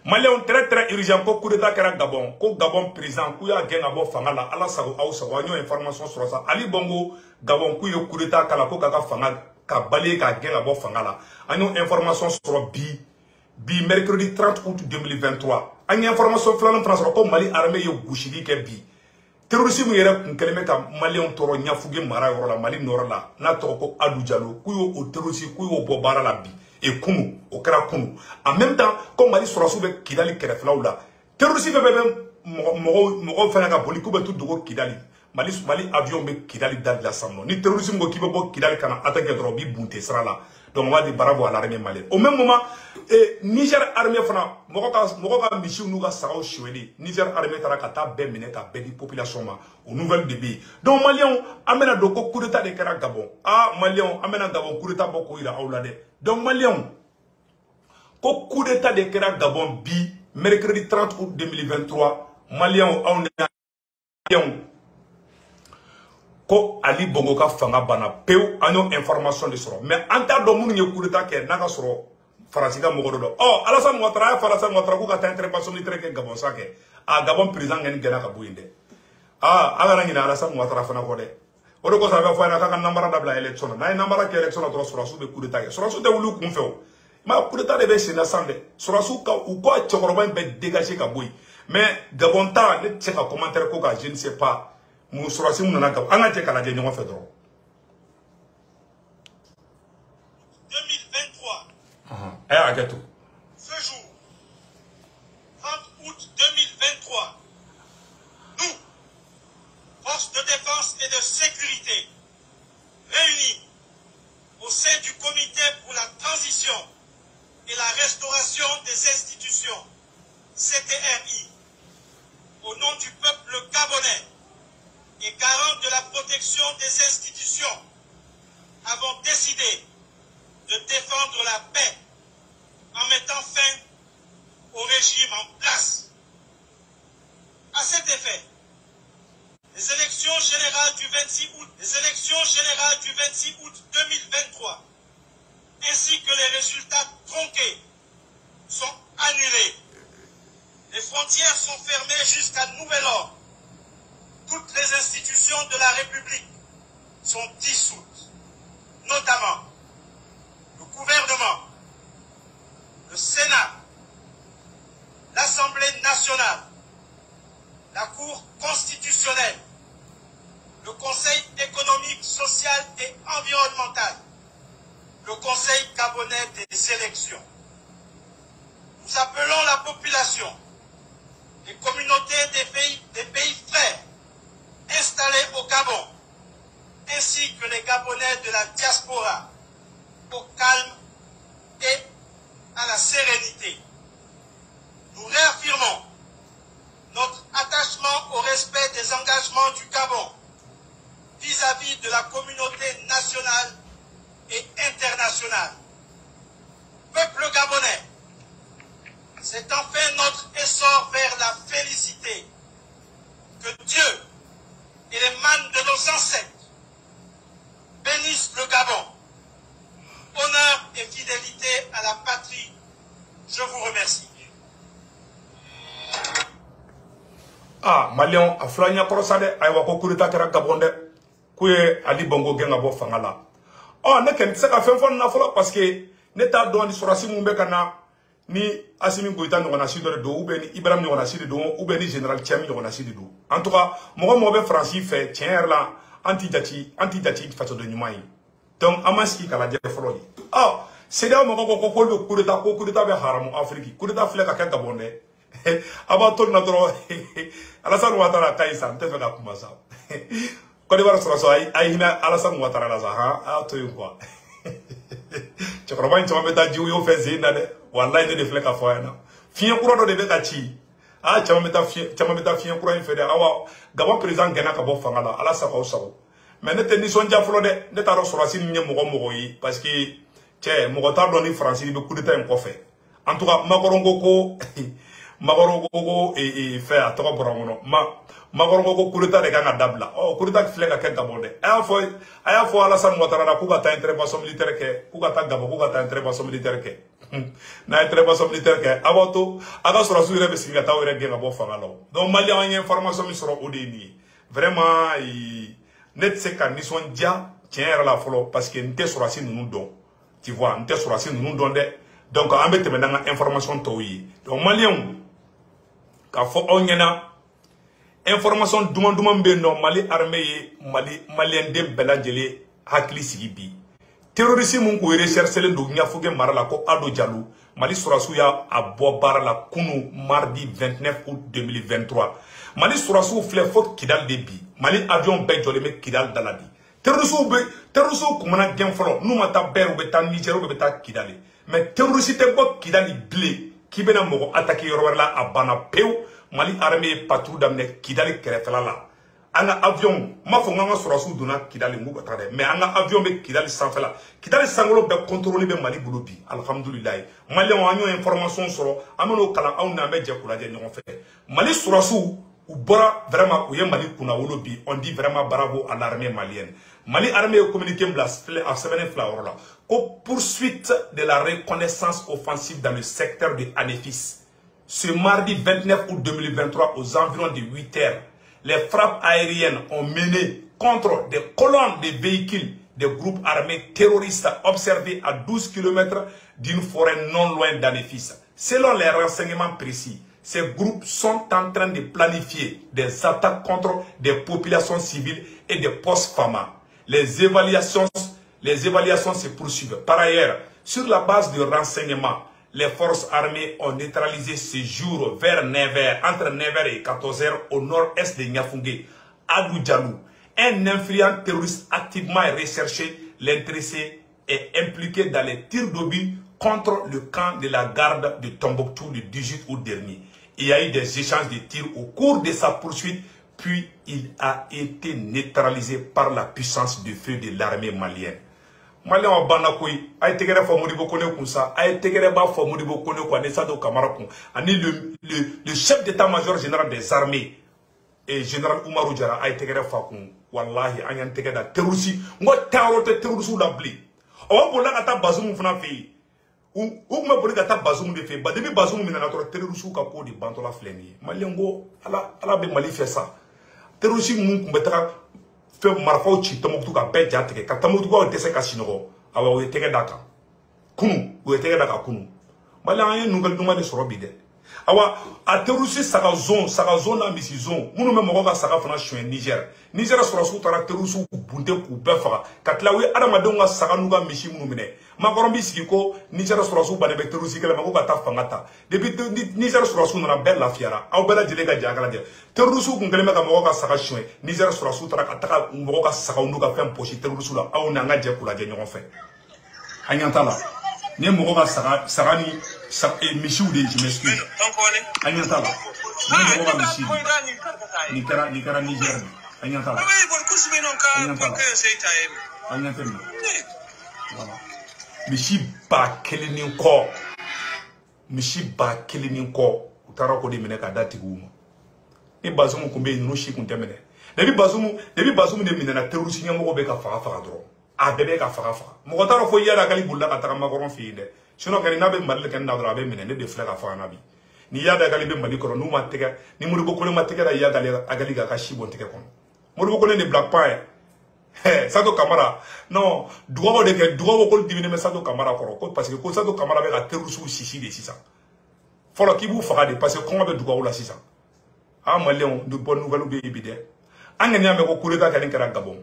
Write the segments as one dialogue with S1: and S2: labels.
S1: Malien très urgent ko coup d'état kera Gabon ko Gabon président ku ya gen abo fanga la ala sago aw sago anyo information sur ça Ali Bongo Gabon ku yo coup d'état kala ko kaka fanga ka balé ka gen abo fanga la anyo information sur bi mercredi 30 août 2023 anyo information flan France ko Mali armée yo gushigi ke bi terrorisme yere kun keleme ka Malien toro nyafuge mara yoro la Mali nord la na to ko Adou Diallo ku yo o terrorisme ku yo bo bara la bi et Kounou, au Kara Kounou. En même temps, comme Mali sera souvent Kidali Kereflaoula, terrorisme même Mogo Fanaga Boli, Kouba tout de Kidali. Mali avion be Kidali date la Samno. Ni terrorisme qui veut Kidali Kana attaquer Drobi Bunte sera là. Donc on va dire bravo à l'armée malienne. Au même moment, Niger armée Fana, Mogoka Michou Nouga Sao Choueli, Niger armée Tarakata Ben Meneka Bedi population au nouvel débit. Donc Maliens amène Doko coup d'état de Kera Gabon. Ah Maliens amène Gabon coup d'état Boko Ira Aoulade. Donc Maliens, coup d'état de Kera Gabon bi mercredi 30 août 2023, Maliens ko Ali Bongo ka fanga bana peu anyo information de soro mais anta do munu nge coup d'état ke naka soro farasiga mogodo do oh Alassane Ouattara ko ka ta intervention ni treke Gabon sake a Gabon président ngeni gena ka buinde ala ngina Alassane Ouattara fana ko de odo ko sa ba fana ka nambara dabla election na nambara ke election to soro su be coup d'état soro su de wulu kun feo ma coup d'état de be sina sande soro su ka u ko chokoroba be dégager ka boy mais Gabon ta ne tse ka commentaire ko ka je ne sais pas mon sorasi mon nana anga te kala je ñoo fa doro
S2: 2023
S1: agato
S2: ce jour 30 août 2023 nous forces de défense et de sécurité réunis au sein du comité pour la transition et la restauration des institutions CTRI au nom du peuple gabonais et garant de la protection des institutions, avons décidé de défendre la paix en mettant fin au régime en place. À cet effet, les élections générales du 26 août 2023, ainsi que les résultats tronqués, sont annulés. Les frontières sont fermées jusqu'à nouvel ordre. Toutes les institutions de la République sont dissoutes, notamment le gouvernement, le Sénat, l'Assemblée nationale, la Cour constitutionnelle, le Conseil économique, social et environnemental, le Conseil gabonais des élections. Nous appelons la population, les communautés des pays frères, installés au Gabon, ainsi que les Gabonais de la diaspora, au calme et à la sérénité. Nous réaffirmons notre attachement au respect des engagements du Gabon vis-à-vis de la communauté nationale et internationale. Peuple gabonais, c'est enfin notre essor vers la félicité. Que Dieu et les mânes de nos ancêtres bénissent le Gabon. Honneur et fidélité à la patrie. Je vous remercie.
S1: Malion a flanya korosade ay wako kurita kera Gabon de kuye Ali Bongo genga bo fangala ne ken seka fen fon na fola parce que ne ta do ni sorasi mumbe kana ni Assimi Goïta n'ona si do ou ben Ibrahim n'ona si do ou ben général Tchami n'ona si do en tout cas mo be français fait tiens là anti dati façon de nyumai donc amaski kala je folo c'est là mo ko be kurita be haramu Afrique kurita fle ka Gabon de abato na dro Alassane Ouattara kaisa te fe ka kuma sa ko de bara so ay hina Alassane Ouattara la za to quoi chakroba nchama beta jiu yo fe zina de wallahi ne de fle ka fo yana fien kuro do de be ka chi chama beta fien kuro in fe de awa Gabon président gena ka bo fangala ala sa ko sawo mais ne te ni sonja flo de ne ta ro so rasi ni mo yi parce que che mo ta do ni France ni be coup d'état en ko fe en tout cas makorongo ko Magoro ko fait à toko borangono Magoro ko kurita de kanga dabla kurita flega ke gabonde aya fo Alassane Ouattara na kuga ta intervention militaire ke kuga ta gabo kuga ta intervention militaire ke na intervention militaire ke aboto aga sura su rebe singa ta were genga bo fangalo donc mali en information mi soro odeni vraiment net se kan ni son dia tient la folo parce que nte sura si nous don tu vois nte sura si nous don de donc en bete menanga information to yi donc malien ka fo onyena information duman be no Mali armée malien de beladjele hakli sigibi terrorisme mun ko rechercher do nyafuge marala ko Ado Diallo Mali surasu ya abo barala kunu mardi 29 août 2023 Mali surasu flé fo Kidal debi Mali avion be joleme Kidal daladi terrorisme kumana gen folo numa ta beru be ta Niger be ta Kidal mais terroriste te ko Kidal blé qui bena mogo attaquer yorwerla abana peu Mali armée patrouille d'amne Kidal kerefela la anga avion ma fo nganga surasu dona Kidal ngugo tade mais anga avion be Kidal sanfela Kidal sangolo be contrôler be Mali bulubi alhamdulillah Mali wanyo information soro ameno kala awna be je kula je ñon fait Mali surasu ou bora vraiment ou Mali kuna wolobi on dit vraiment bravo à l'armée malienne Mali armée communiqué blas à semaine flaorola au poursuite de la reconnaissance offensive dans le secteur de Anefis. Ce mardi 29 août 2023 aux environs de 8 heures, les frappes aériennes ont mené contre des colonnes de véhicules des groupes armés terroristes observés à 12 km d'une forêt non loin d'Anefis. Selon les renseignements précis, ces groupes sont en train de planifier des attaques contre des populations civiles et des postes FAMA. Les évaluations se poursuivent. Par ailleurs, sur la base de renseignements, les forces armées ont neutralisé ce jour vers 9h, entre 9h et 14h au nord-est de Niafungé, Ado Diallo. Un influent terroriste activement recherché, l'intéressé est impliqué dans les tirs d'obus contre le camp de la garde de Tombouctou le 18 août dernier. Il y a eu des échanges de tirs au cours de sa poursuite, puis il a été neutralisé par la puissance de feu de l'armée malienne. Malien wa bana koy ay tegere fa modibo kone kunsa ay tegere ba fa modibo kone ko ne Sadou Camara kun ani le chef d'état-major général des armées et général Oumarou Diarra ay tegere fa kun wallahi anyan tegere da terrorisme ngo tarote terrorisme la bli o bola kata Bazoum fana fi ou ma bola kata Bazoum de fi ba debi Bazoum mina na to terrorisme ka ko di bantola fleni malien ngo ala be Mali fait ça terrorisme mun kumbeta fait marfau ci Tombouctou ka be jateke ka Tombouctou ko dese ka sinogo awa o tege daka kunu o tege daka kunu mala an nungal duma de soro bide awa a terroriste saka zone na misi zone munu me mogo ka saka fana chuen Niger soro su tara terroriste bunte ku be faga ka tlawi adama donga saka nuga misi munu mine makoro bi sigi ko Niger soro su bane be terroriste kala mako ka ta fangata depuis Niger soro su na bella fiara aw bela jele ka jagala de terroriste ku ngale me ka mogo ka saka chuen Niger soro su tara ka ta mogo ka saka nuga fem pochi terroriste la aw na nga je kula je ñon fe anyantala ne mogo ka saka ni Michou de je m'excuse. Anyantala. Ne mogo ka Michou. Ni kara Niger. Anyantala. Anyantala. Voilà. Michi ba kelini ko. Michi ba kelini ko. Utara ko de mene ka dati gumo. Ni Bazoum ko be no shi kun temene. Debi Bazoum de mene na terroriste nya mogo be ka faga dro. A bebe ka faga. Mogo tara fo yara kali bulla ka taka makoron fi de. Sinon kari na be Mali ken na dro be mene ne de fle ka faga na bi. Ni yada kali be Mali ko no ma tega ni muribo ko ma tega da yada agali ga ka shibon tege kon. Muribo ko ne Black Pie. Sadou Camara non dugo de ke dugo ko divine me Sadou Camara ko parce que ko Sadou Camara be ka terroriste sisi de sisa. Folo ki bu faga de parce que ko be dugo la sisa. Ah malien de bonne nouvelle be bide. Angani ame ko kureta kalen kara Gabon.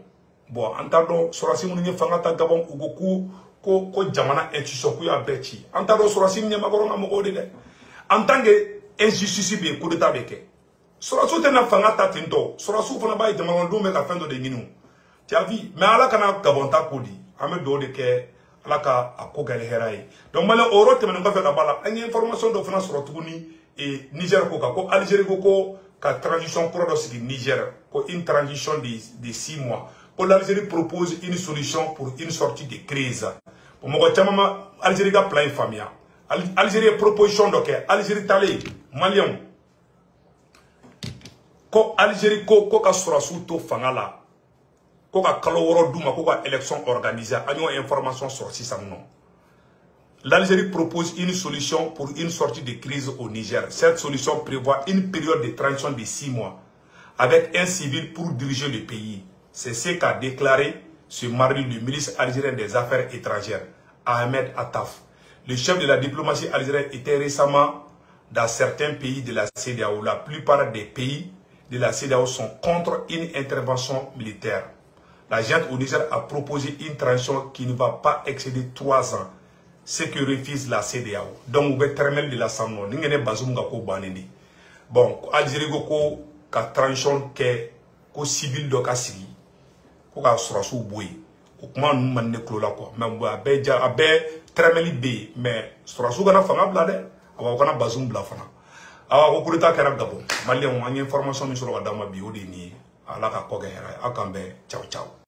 S1: Bon entendo sorasi mun ni fanga ta Gabon ugoku ko jamana institution ku ya bechi. Entendo sorasi ni magoro na mo de. En tant que injustice be kureta be ke. Sorasu te na fanga ta tinto. Sorasu fana ba jamana do me ka fendo de nginu. Tu as vu, mais ala kana Gabon ta kodi. Ame do de ke ala ka akogale herai. Donc mala oro te men ko fe ka bala. Any information do fana sorotuguni et Niger ko Algérie ko ka transition pour le Niger, une transition de 6 mois. Pour l'Algérie propose une solution pour une sortie de crise. Pour moi, l'Algérie a plein de familles. Algérie proposition donc Algérie talé malien ko Algérie ko ka surasu to fangala ko ka kalo woro duma ko ka élection organisée agno information sorti ça non. L'Algérie propose une solution pour une sortie de crise au Niger. Cette solution prévoit une période de transition de 6 mois avec un civil pour diriger le pays. C'est ce qu'a déclaré ce mardi le ministre algérien des Affaires étrangères, Ahmed Attaf. Le chef de la diplomatie algérienne était récemment dans certains pays de la CEDEAO. La plupart des pays de la CEDEAO sont contre une intervention militaire. La junte au Niger a proposé une transition qui ne va pas excéder 3 ans, ce que refuse la CEDEAO. Donc, vous êtes terminal de l'Assemblée. Vous n'avez pas de bon, Algérie ko ka transition ke ko civil do ka sigi ko ka surasu boy o kuma nu man ne klola ko mais abe ja abe tremeli be mais surasu kana fanga bla de awa kana bazum bla fana awa ko kurita kera gabon malien on information mi soro adama bi o de ni ala ka ko ga hera akambe ciao ciao